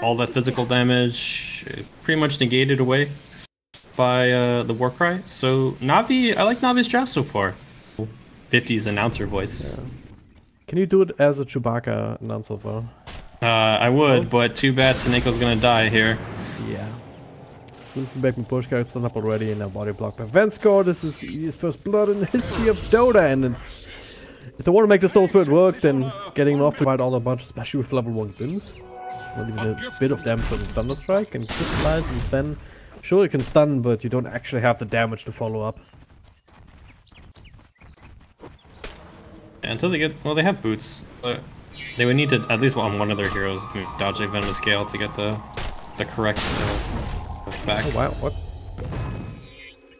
all that physical damage pretty much negated away by the Warcry. So Navi, I like Navi's draft so far. 50's announcer voice. Yeah. Can you do it as a Chewbacca announcer though? I would, but too bad Seneco's gonna die here. Yeah. Slinking back with push cards done up already and now body block by Vincere. This is the easiest first blood in the history of Dota, and it's, if they want to make this soul spirit work, then getting him off to fight all a bunch, especially with level 1 guns. It's not even a bit of damage from the Thunder Strike, and Crystallize and Sven. Sure, you can stun, but you don't actually have the damage to follow up. Until they get, well, they have boots, but they would need to at least on one of their heroes dodge a venomous scale to get the correct back. Oh wow, what?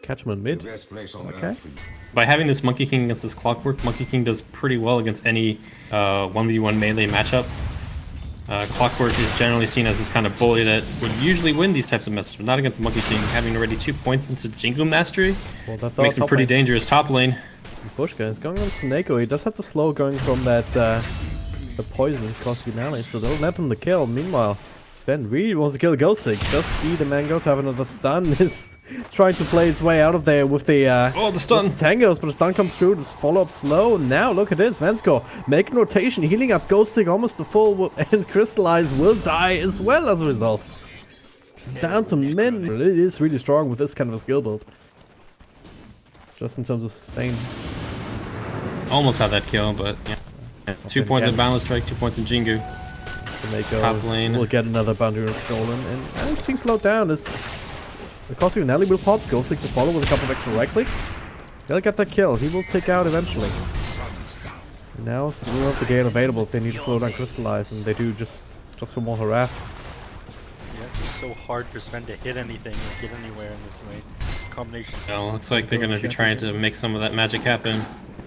Catch him in mid. Okay. By having this Monkey King against this Clockwork, Monkey King does pretty well against any 1v1 melee matchup. Clockwork is generally seen as this kind of bully that would usually win these types of matches, but not against the Monkey King. Having already 2 points into Jingle Mastery makes him pretty dangerous top lane. Push guys going on Seneco. He does have the slow going from that the poison cost finale, so they'll net him the kill. Meanwhile, Sven really wants to kill Ghostig. Just see the Mango to have another stun. Is trying to play his way out of there with the the stun tangos, but the stun comes through. Just follow up slow. Now look at this, Vincere making rotation, healing up Ghostig almost to full, and Crystallize will die as well as a result. Just down to min. It is really strong with this kind of a skill build. Just in terms of sustain. Almost had that kill, but yeah. 2 points in Balance Strike, 2 points in Jingu. Seneco top lane will get another boundary stolen, and it's being slowed down. This the Cosmic Nelly will pop, Ghostig to follow with a couple of extra right clicks. They'll get that kill. He will take out eventually. And now still have the game available if they need to slow down Crystallize, and they do just for more harass. Yeah, it's so hard for Sven to hit anything or get anywhere in this lane. Combination. Well, looks like they're going to be trying to make some of that magic happen.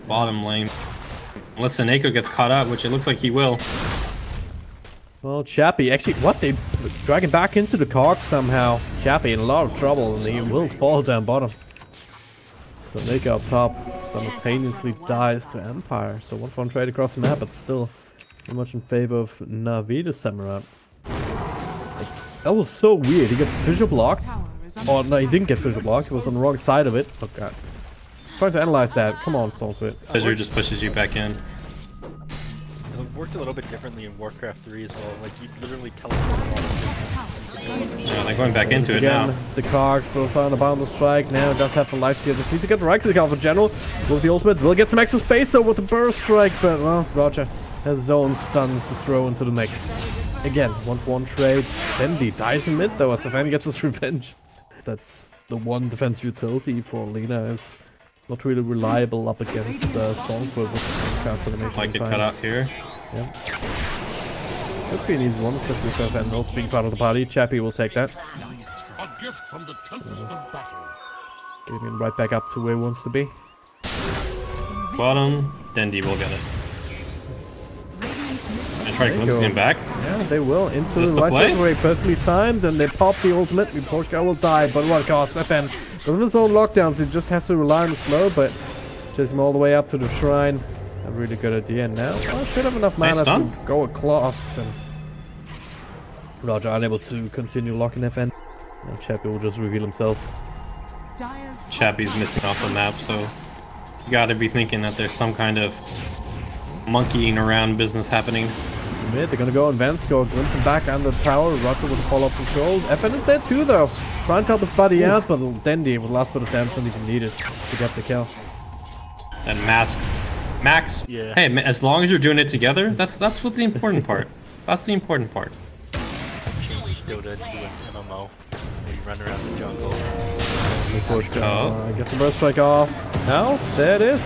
Bottom lane. Unless Seneco gets caught up, which it looks like he will. Well, Chappie, actually, what? They drag him back into the cogs somehow. Chappie in a lot of trouble, and he will fall down bottom. Seneco up top simultaneously dies to Empire. So 1-for-1 trade across the map, but still very much in favor of Navi this time around. That was so weird. He got visual blocked. Oh no, he didn't get visual blocked. He was on the wrong side of it. Oh god. Trying to analyze that. Come on, Soulswit. Visual just pushes you back in. It worked a little bit differently in Warcraft 3 as well. Like, you literally teleport off. Yeah, they're going back into it now. The Cogs throws on a boundless strike. Now it does have the life steal. Just needs to get the right click off in general. With the ultimate, will get some extra space though with the burst strike, but well, Roger has his own stuns to throw into the mix. Again, 1-for-1 trade. Bendy dies in mid though as Sven gets his revenge. That's the one defense utility for Lina, is not really reliable up against Stormford with cast animation. Like it cut out here. Yeah. Could be an easy one, especially with Sven Mills being part of the party. Chappie will take that. Getting him right back up to where he wants to be. Bottom, Dendi will get it. And try to glimpse him back. Yeah, they will. Into the life break, perfectly timed, and they pop the ultimate. Poshka will die, but what cost? Sven, with his own lockdowns, he just has to rely on the slow, but chase him all the way up to the shrine. A really good idea. Now, I should have enough mana to go across, and Roger unable to continue locking FN. Now Chappie will just reveal himself. Chappie's missing off the map, so you gotta be thinking that there's some kind of monkeying around business happening. They're gonna go on Vincere, glimpse him back on the tower. Roger with the follow-up control. FN is there too, though. Trying to help his buddy out, but Dendi with the last bit of damage not even needed to get the kill. And Max. Yeah. Hey, as long as you're doing it together, that's what the important part. That's the important part. Change Dota to an MMO where you run around the jungle. Gets the burst strike off. Now, there it is.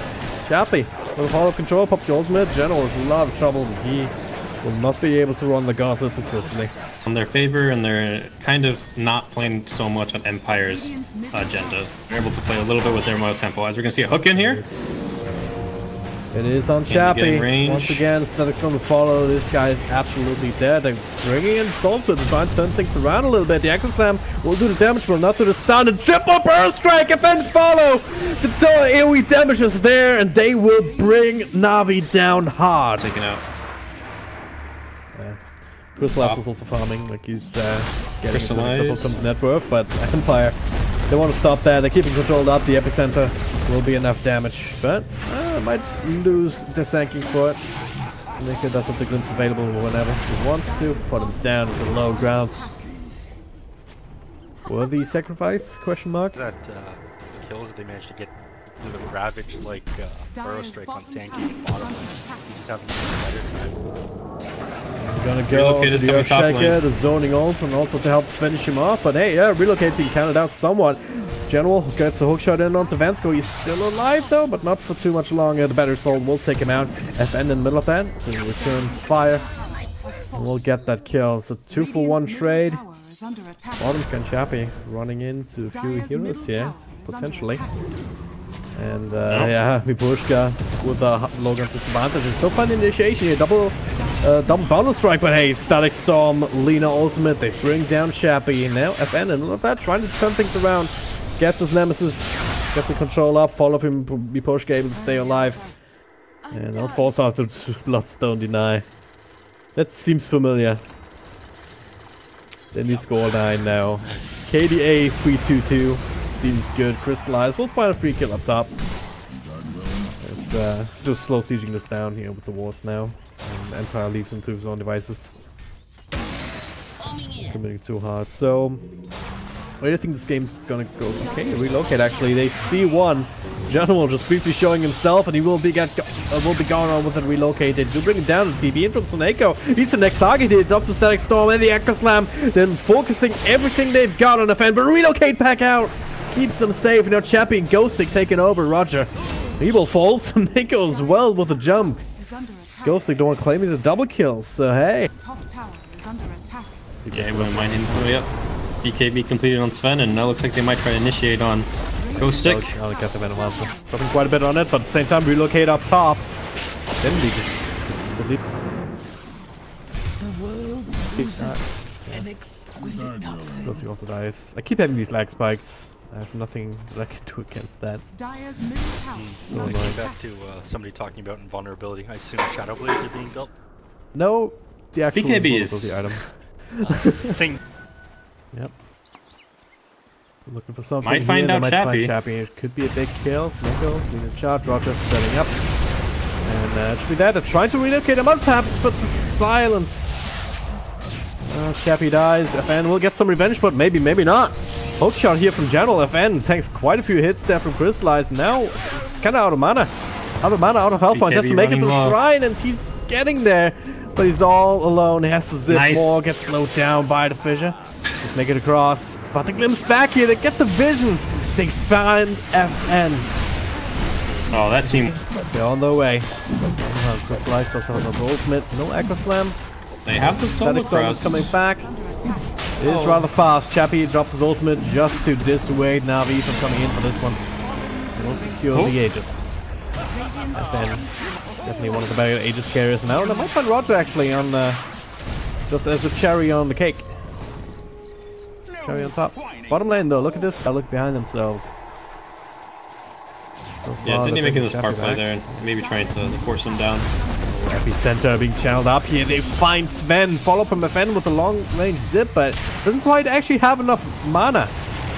Chappie with follow-up control, pops the ultimate. General with a lot of trouble. He will not be able to run the gauntlet successfully. On their favor, and they're kind of not playing so much on Empire's agenda. They're able to play a little bit with their mono tempo. As we're gonna see a hook in here. It is on Chappie. Once again, Static's going to follow. This guy is absolutely dead. They're bringing in Saltwood to try and turn things around a little bit. The Echo Slam will do the damage, will not do the stun. And triple burst strike and then follow. The AoE damage is there, and they will bring Navi down hard. Taken out. Yeah. Crystallize was also farming, like he's getting into a couple some net worth, but Empire, they want to stop that. They're keeping controlled up. The epicenter will be enough damage, but might lose the sanking for it. Nika does have the glimpse available whenever he wants to. Put him down to the low ground. Worthy sacrifice? Question mark. That the kills that they managed to get through the Ravage like Burrow Strike on Sandcake and bottom lane. You just haven't been better. Gonna go to the Earthshaker, the zoning ult, and also to help finish him off. But hey, yeah, relocate being counted out somewhat. General gets the hookshot in onto Vensko. He's still alive though, but not for too much longer. The Better Soul will take him out. FN in the middle of that to return fire. And we'll get that kill. It's a 2-for-1 trade. Bottom Chappy running into a few heroes here, potentially. And yeah, Mipushka with a low gun disadvantage. Still find initiation here. Double bonus strike, but hey, Static Storm, Lina ultimate. They bring down Chappy. Now FN and all of that, trying to turn things around. Gets his nemesis, gets the control up, follow him, Mipushka able to stay alive. And I'll force out the Bloodstone deny. That seems familiar. Then we score 9 now. KDA 3-2-2. Seems good. Crystallize. We'll find a free kill up top. It's just slow sieging this down here with the wards now. And Empire leaves him to his own devices. Committing too hard. So, where do you think this game's gonna go? Okay, relocate actually. They see one. General just briefly showing himself, and he will be going on with it relocated. To bring him down to TB in from Soneko. He's the next target. He drops the Static Storm and the Echo Slam. Then focusing everything they've got on the fan, but relocate back out. Keeps them safe. Now Chappy and Ghostic taking over. Roger. Evil falls. Soneko as well with a jump. Ghostic don't want to claim the double kills. So hey. Yeah, we wouldn't mind hitting somebody up. BKB completed on Sven, and now looks like they might try to initiate on Ghostic. I'll get the Venom Monster. Dropping quite a bit on it, but at the same time relocate up top. Then we just the world loses an exquisite toxin. Ghostic also dies. I keep having these lag spikes. I have nothing that I can do against that. So annoying. Back to somebody talking about invulnerability. I assume Shadow Blades are being built? No, the actual BKB is the item. Thing. Yep. Looking for something. Might find out Chappy. It could be a big kill. Sneko, leading the charge. Roger setting up. And it should be that. They're trying to relocate him on taps, but the silence. Chappy dies. FN will get some revenge, but maybe not. Hookshot here from General. FN takes quite a few hits there from Crystallize. Now it's kind of out of mana. Out of health points. Has to make it to the shrine, and he's getting there. But he's all alone. He has to zip more. Gets slowed down by the fissure. Just make it across. But the glimpse back here. They get the vision. They find FN. Oh, that team. They're on their way. Crystallize does have no ultimate. No Echo Slam. They have the solo cross coming back. It is rather fast. Chappy drops his ultimate just to dissuade Navi from coming in for this one. They will secure the Aegis. FN. Definitely one of the better Aegis carriers now. And I might find Roger actually on just as a cherry on the cake. Cherry on top. Bottom lane though, look at this. I look behind themselves. So yeah, didn't he make this part play there and maybe trying to force him down? Epicenter being channeled up here. They find Sven, follow from FN with a long range zip, but doesn't quite actually have enough mana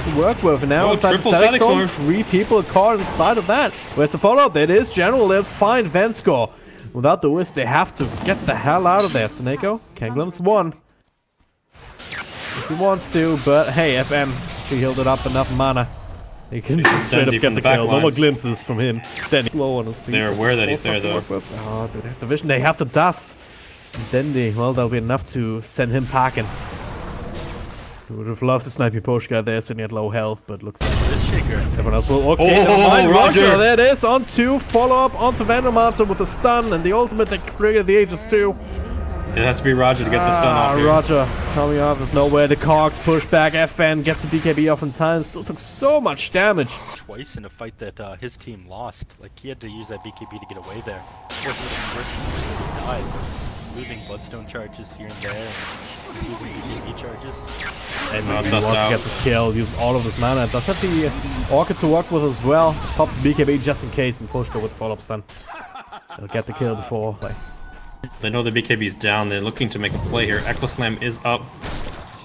to work with. And now inside the Static Storm, 3 people are caught inside of that. Where's the follow-up? There it is. General, they'll find Vensko. Without the Wisp, they have to get the hell out of there. Soneko can glimpse one if he wants to, but hey, FM, he healed it up enough mana. He can straight up get the kill. No more glimpses from him. Then he's slow on his feet. They're aware that he's there though. Oh, they have the vision. They have the dust. And then well, that'll be enough to send him packing. We would have loved to snipe Mipushka there, sitting at low health, but looks like everyone else will. Okay, never mind. Roger, there it is. On 2, follow up onto Vandermonster with a stun and the ultimate that triggered the Aegis 2. It has to be Roger to get the stun off here. Roger coming out of nowhere. The Cogs push back. FN gets the BKB off in time. Still took so much damage. Twice in a fight that his team lost. Like, he had to use that BKB to get away there. Of course, the first he died. Losing Bloodstone charges here and there. And losing BKB charges. And he wants to get the kill. Use all of his mana. Does have the Orchid to work with as well. Pops BKB just in case. And Pushka with follow-up stun. He'll get the kill before. They know the BKB's down. They're looking to make a play here. Echo Slam is up.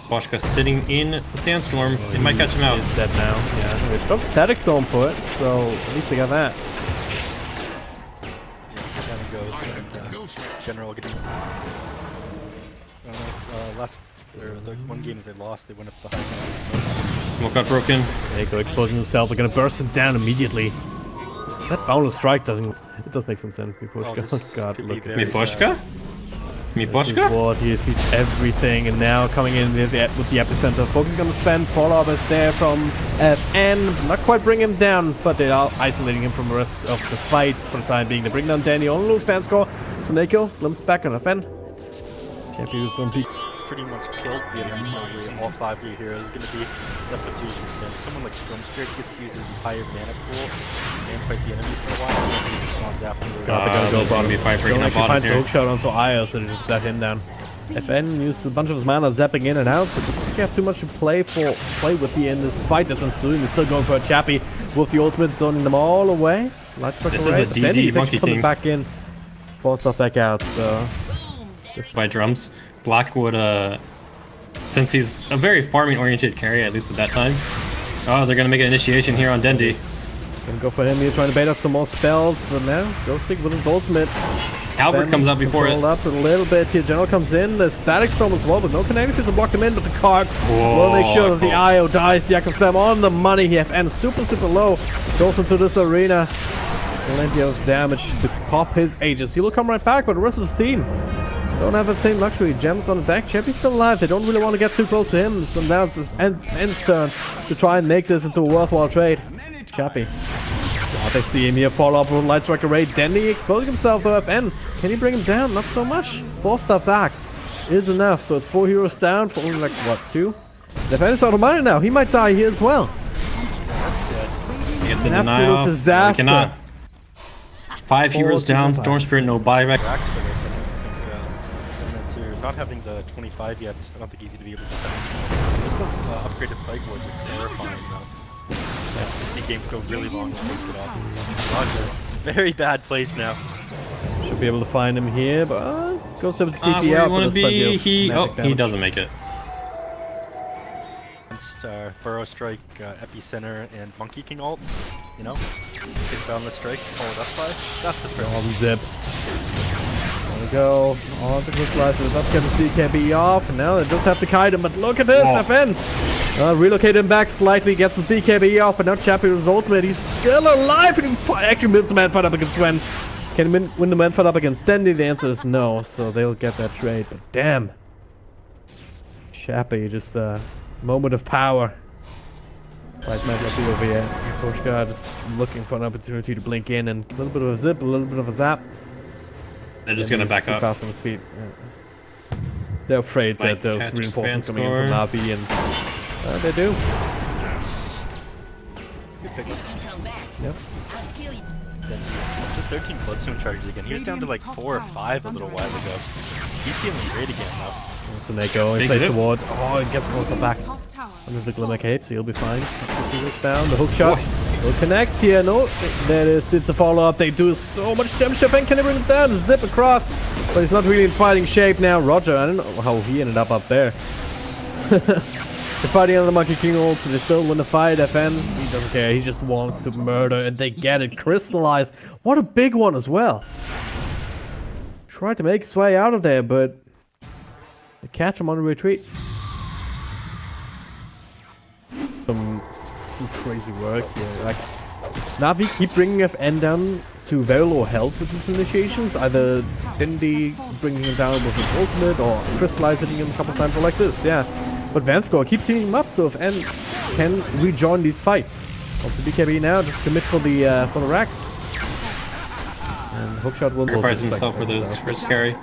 Boschka sitting in the Sandstorm. They might catch him out. He's dead now. Yeah, they dropped Static Storm for it, so at least they got that. Yeah, down it goes. And, General getting... last... the one game that they lost, they went up the high. Smoke got broken. There you go, exposing himself. They're gonna burst him down immediately. That boundless strike doesn't... It does make some sense, Miposhka. Oh, God, look at Miposhka? Miposhka? What? He sees everything, and now coming in with the epicenter. Focus is gonna spend. Follow-up is there from FN. Not quite bring him down, but they are isolating him from the rest of the fight for the time being. They bring down Danny on lose fan score. Soneko glimpse back on FN. Can't be with some peak. Pretty much killed the enemy over all 5 of your heroes. It's gonna be left with 2 then someone like Storm Spirit gets to use his higher mana pool and fight the enemies for a while, and then he responds afterwards. God, they're gonna go bottom. Be fight breaking up bottom here. Hook shot onto Io, so they just let him down. FN used a bunch of his mana zapping in and out, so they don't have too much to play with here in this fight that's ensuing. They're still going for a Chappie with the ultimate, zoning them all away. This is a DD Monkey King. Back in, force stuff back out, so... By drums. Black would, since he's a very farming-oriented carry, at least at that time. Oh, they're gonna make an initiation here on Dendi. Gonna go for him here, trying to bait out some more spells, but now Ghostic with his ultimate. Albert comes out before it. Up a little bit here. General comes in. The Static Storm as well, but no connector to block them in. But the cards will make sure that the IO dies. The Echo Slam on the money here, and super low. Goes into this arena. Plenty of damage to pop his Aegis. He will come right back, but the rest of his team don't have that same luxury. Gems on the deck. Chappie's still alive. They don't really want to get too close to him. So now it's End's turn to try and make this into a worthwhile trade. Chappie. Oh, they see him here. Follow up with Light Strike Array. Denny exposing himself though. FN. Can he bring him down? Not so much. 4 stuff back is enough. So it's 4 heroes down for only like, what, 2? FN is out of mana now. He might die here as well. Get the An absolute disaster. No, cannot. 5 heroes down. Storm Spirit, no buyback. Not having the 25 yet, I don't think he's going to be able to send Just the upgraded fight boards are terrifying though. Yeah, see games go really long to take it off. Roger. Very bad place now. Should be able to find him here, but goes to the TP out. Want to be? He doesn't make it. Furrow Strike, Epicenter, and Monkey King ult. You know, take down the strike, followed up by. That's the thrill. Zip. Go on the crystallizer. That's going to see BKB off. And now they just have to kite him. But look at this, FN. Relocate him back slightly. Gets the BKB off. But now Chappie with his ultimate. He's still alive. And he actually wins the man fight up against Sven. Can he win the man fight up against Dendi? The answer is no. So they'll get that trade. But damn. Chappie, just a moment of power. Fight might not be over yet. Pushka just looking for an opportunity to blink in. And a little bit of a zip, a little bit of a zap. They're just gonna back up. Fast on his feet. Yeah. They're afraid that those reinforcements coming in from Navi, and they do. Yep. 13 Bloodstone charges again. He was down to like 4 or 5 a little while ago. He's feeling great again though. So they go, he plays the ward. Oh, he gets closer back under the Glimmer Cape, so he'll be fine. Down, the hook shot will connect here. No, there it is. It's a follow up. They do so much damage to FN. Can they bring it down? Zip across, but he's not really in fighting shape now. Roger, I don't know how he ended up there. They're fighting on the Monkey King also. They still win the fight. FN, he doesn't care. He just wants to murder, and they get it. Crystallize. What a big one as well. Tried to make his way out of there, but they catch him on the retreat. Some crazy work here. Like, Navi keep bringing FN down to very low health with his initiations. Either Dendi bringing him down with his ultimate, or Crystallize hitting him a couple times, or like this, yeah. But Vanscore keeps heating him up, so if N can rejoin these fights. Also BKB now, just commit for the racks. And hookshot will sacrifice himself for those first carry.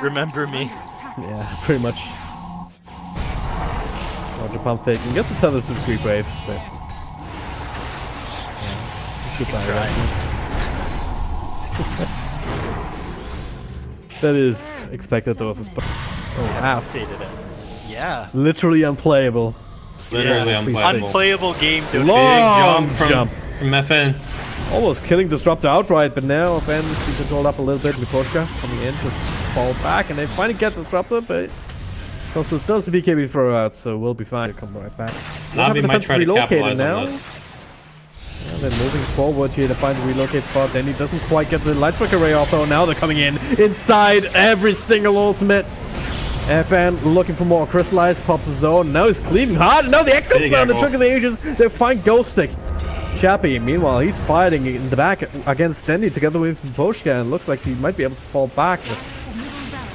Remember me. Yeah, pretty much. Roger pump fake and gets the tether to the creep wave, but yeah, should that is expected though. Oh wow. Yeah. Literally unplayable. Literally unplayable. Unplayable game. Dude. Long Big jump from FN. Almost killing Disruptor outright, but now FN is controlled up a little bit. Miposhka coming in to fall back, and they finally get disrupted, but Stormswift still has a BKB throw out, so we'll be fine. Come right back. Navi might try to capitalize on this. And then moving forward here to find the relocate spot. Then he doesn't quite get the light strike array off, though. Now they're coming in inside every single ultimate. FN looking for more crystallize, pops the zone. Now he's cleaving hard. Now the Echo's down the trick of the ages. They find Ghost Stick. Chappie, meanwhile, he's fighting in the back against Stendy together with Boschka, and looks like he might be able to fall back. But,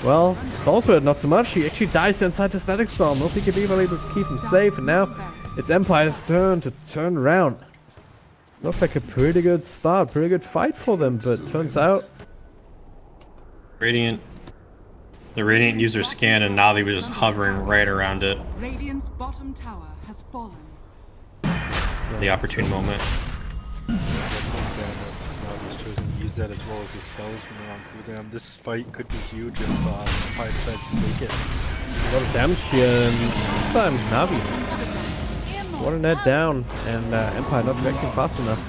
well, Stormswift not so much. He actually dies inside the Static Storm. No PKB able to keep him safe, and now it's Empire's turn to turn around. Looks like a pretty good start, pretty good fight for them, but turns out... The Radiant used their scan, and Navi was just hovering right around it. Radiant's bottom tower has fallen. The opportune moment. Navi's chosen to use that as well as his spells from around cooldown. This fight could be huge if Empire decides to take it. A lot of damage here, and this time Navi. Water net down, and Empire not reacting fast enough.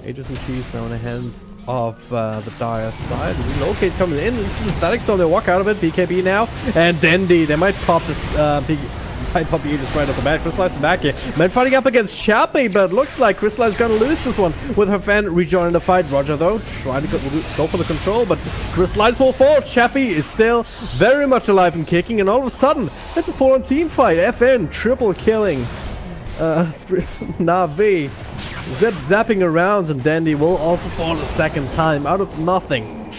Aegis and Cheese now in the hands of the Dire side. Relocate coming in. This is the Static Storm. They walk out of it. BKB now. And Dendy. They might pop this might pop the Aegis right off the bat. Crystallize the back here. Men fighting up against Chappie, but looks like Crystallize gonna lose this one with her fan rejoining the fight. Roger though, trying to go for the control, but Crystallize will fall. Chappie is still very much alive and kicking, and all of a sudden, it's a full-on team fight. FN triple killing Navi. Zapping around, and Dandy will also fall a second time out of nothing.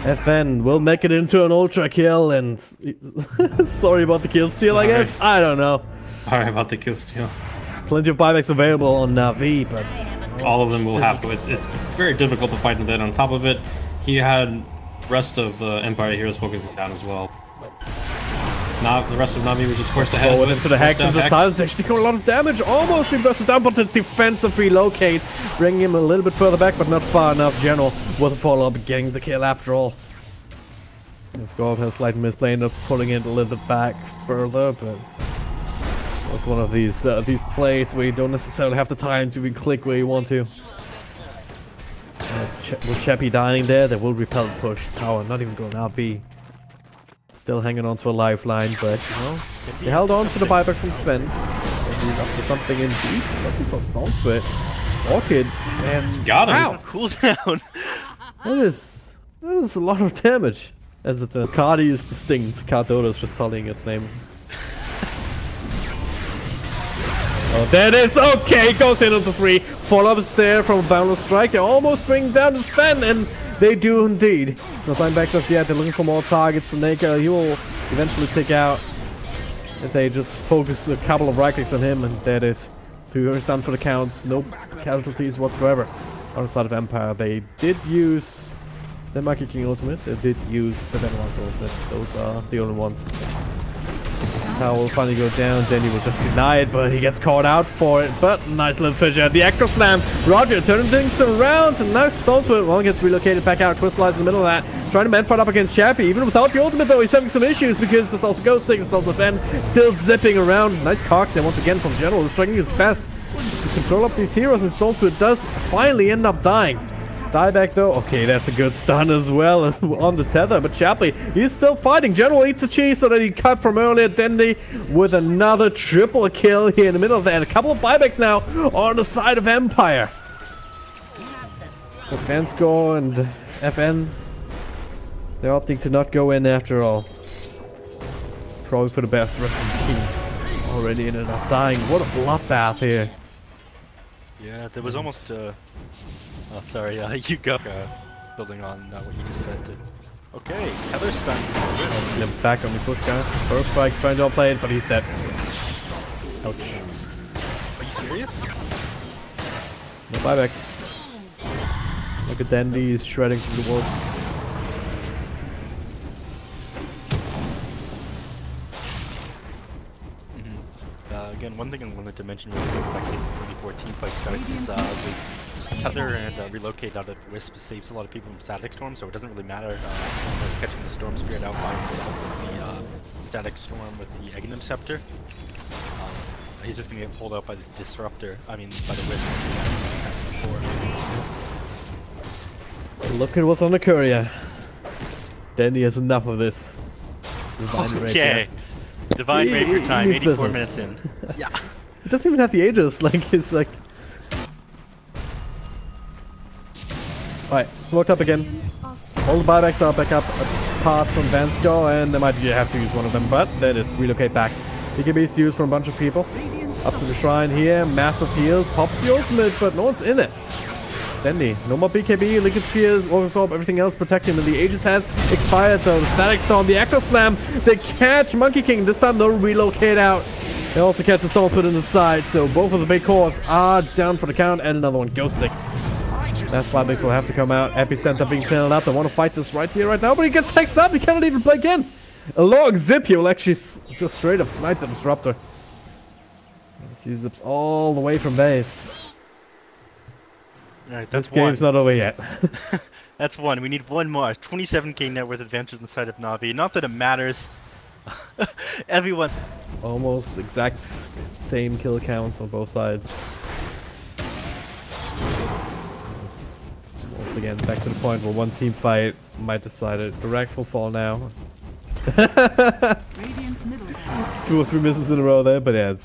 FN will make it into an ultra kill, and sorry about the kill steal, I guess. I don't know. Sorry about the kill steal. Plenty of buybacks available on Navi, but all of them will have to. It's very difficult to fight, and then on top of it, he had rest of the Empire heroes focusing down as well. The rest of Navi was just forced ahead. Forward into the Hex, and the Silence actually got a lot of damage. Almost being busted down, but the defensive relocate, bringing him a little bit further back, but not far enough. General with a follow-up, getting the kill after all. And Scorp has slight misplay, ended up pulling it a little bit back further, but it's one of these plays where you don't necessarily have the time to click where you want to. With Chappie dying there, they will repel the push. Tower not even going out B. Still hanging on to a lifeline, but you know, they held on to the buyback from Sven. Maybe up to something in deep. Looking for Stormswift. Orchid, and got him. Wow, cooldown. that is a lot of damage. As it Cardi is distinct. Dota is just holding its name. Oh, there it is. Okay, goes in onto 3. Follow-ups there from a Boundless Strike. They almost bring down the Sven, and they do indeed. No time back just yet. They're looking for more targets. Snake, he will eventually take out. If they just focus a couple of right clicks on him, and there it is. 2 heroes down for the counts. No casualties whatsoever. On the side of Empire, they did use the Monkey King ultimate. They did use the Venomance ultimate. Those are the only ones. Tower will finally go down. Denny will just deny it, but he gets caught out for it. But nice little fissure. The Echo Slam. Roger turning things around, and now Stormswift well gets relocated back out. Crystallized in the middle of that. Trying to man fight up against Chappie. Even without the ultimate though, he's having some issues because there's also Ghost Stick. There's also Ben still zipping around. Nice cox there once again from General, who's trying his best to control up these heroes, and Stormswift does finally end up dying. Dieback though, okay, that's a good stun as well on the tether, but Chappie, he's still fighting. General eats a cheese so that he cut from earlier. Dendy with another triple kill here in the middle of that. A couple of buybacks now on the side of Empire. But Fanscore and FN, they're opting to not go in after all. Probably for the best rest of the team. Already ended up dying. What a bloodbath here. Yeah, there was almost oh, sorry, you go. Building on what you just said. Okay, Heather stun. Flips back on the push guy. First strike, trying to outplay it, but he's dead. Ouch. Are you serious? No buyback. Look at Dandy, he's shredding through the walls. Again, one thing I wanted to mention really quick back in the 74 team fight starts is with Tether and Relocate out of Wisp saves a lot of people from Static Storm, so it doesn't really matter catching the Storm Spirit out by himself with the Static Storm with the Aghanim Scepter. He's just going to get pulled out by the Disruptor, I mean by the Wisp. Look at what's on the courier. Danny has enough of this. Divine Okay. Divine Rapier time, 84 minutes in. Yeah. It doesn't even have the ages, like, it's like... Alright, smoked up again. All the buybacks are back up apart from Vansco, and they might have to use one of them, but that is relocate back. BKB is used for a bunch of people. Up to the shrine here, massive heal, pops the ultimate, but no one's in it. Dandy, no more BKB, Liquid Spheres, Oversorb, everything else protecting him, and the Aegis has expired though. The Static Storm, the Echo Slam, they catch Monkey King, this time they'll relocate out. They also catch the Storm Spit in the side, so both of the big cores are down for the count, and another one, Ghost Stick. That Flatmix will have to come out, Epicenter being channeled up, they want to fight this right here, right now, but he gets hexed up, he cannot even play again. A log zip, he will actually just straight up snipe the Disruptor. He zips all the way from base. Alright, that's this game's not over yet. That's one. We need one more. 27k net worth advantage on the side of Navi. Not that it matters. Everyone. Almost exact same kill counts on both sides. It's once again back to the point where one team fight might decide it. The Rex will fall now. 2 or 3 misses in a row there, but yeah, it's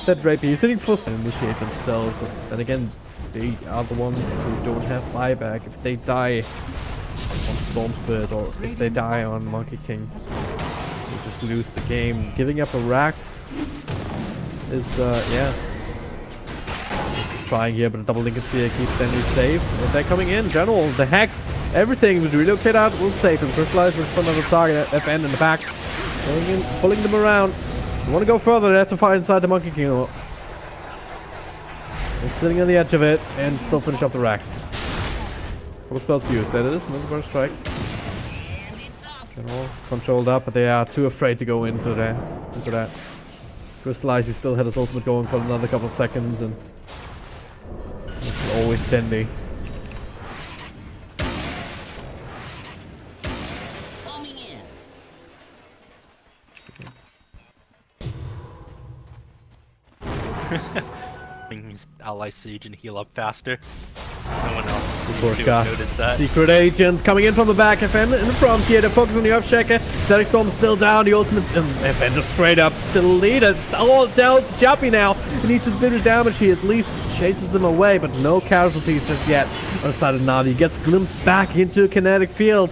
that Rapier. He's hitting full initiate themselves, but then again, they are the ones who don't have buyback. If they die on Storm Spit or if they die on Monkey King, they just lose the game. Giving up a Rax is, yeah. Trying here, but a double Liquid Sphere keeps Dandy safe. If they're coming in, general, the Hex, everything with relocate out will save them. Crystallize with another target at FN in the back. Going in, pulling them around. You want to go further, they have to fight inside the Monkey King. They're sitting on the edge of it and still finish off the racks. Couple spells used. That is another burst strike. General controlled up, but they are too afraid to go into that. Crystallize, he still had his ultimate going for another couple of seconds, and it's always Dandy. His ally siege and heal up faster. No one else noticed that. Secret agents coming in from the back. FN in the front here. They're focusing on the Earthshaker. Static Storm still down. The ultimate. FN just straight up deleted. It's all down to Chappie now. He needs to do the damage. He at least chases him away, but no casualties just yet. On the side of Navi, he gets glimpsed back into a kinetic field.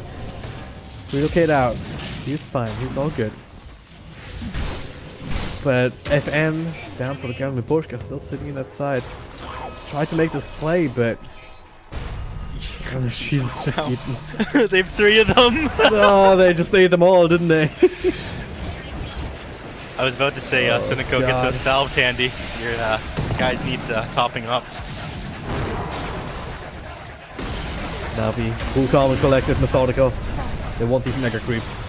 Relocate out. He's fine. He's all good. But FN down for the count. Miboshka still sitting in that side. Tried to make this play, but she's just eaten. They've 3 of them. Oh, they just ate them all, didn't they? I was about to say, Sunico, get those salves handy. Your guys need topping up. Navi, cool, calm, and collected, methodical. They want these mega creeps.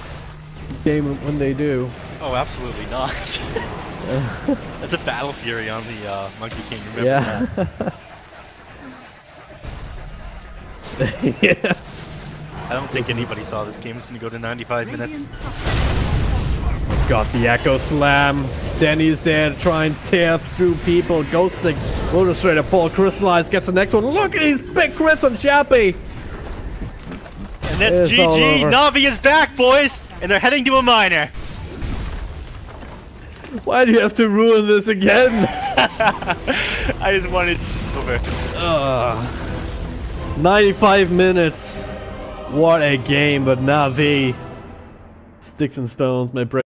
Game when they do. Oh, absolutely not. That's a Battle Fury on the Monkey King, remember that? Yeah. I don't think anybody saw this game was going to go to 95 minutes. Got the Echo Slam. Danny's there to try and tear through people. Ghosting. Will just straight up fall. Crystallize gets the next one. Look at these big crits on Chappie. And that's GG. Navi is back, boys. And they're heading to a minor. Why do you have to ruin this again? I just wanted over. 95 minutes. What a game, but Navi. Sticks and stones may break.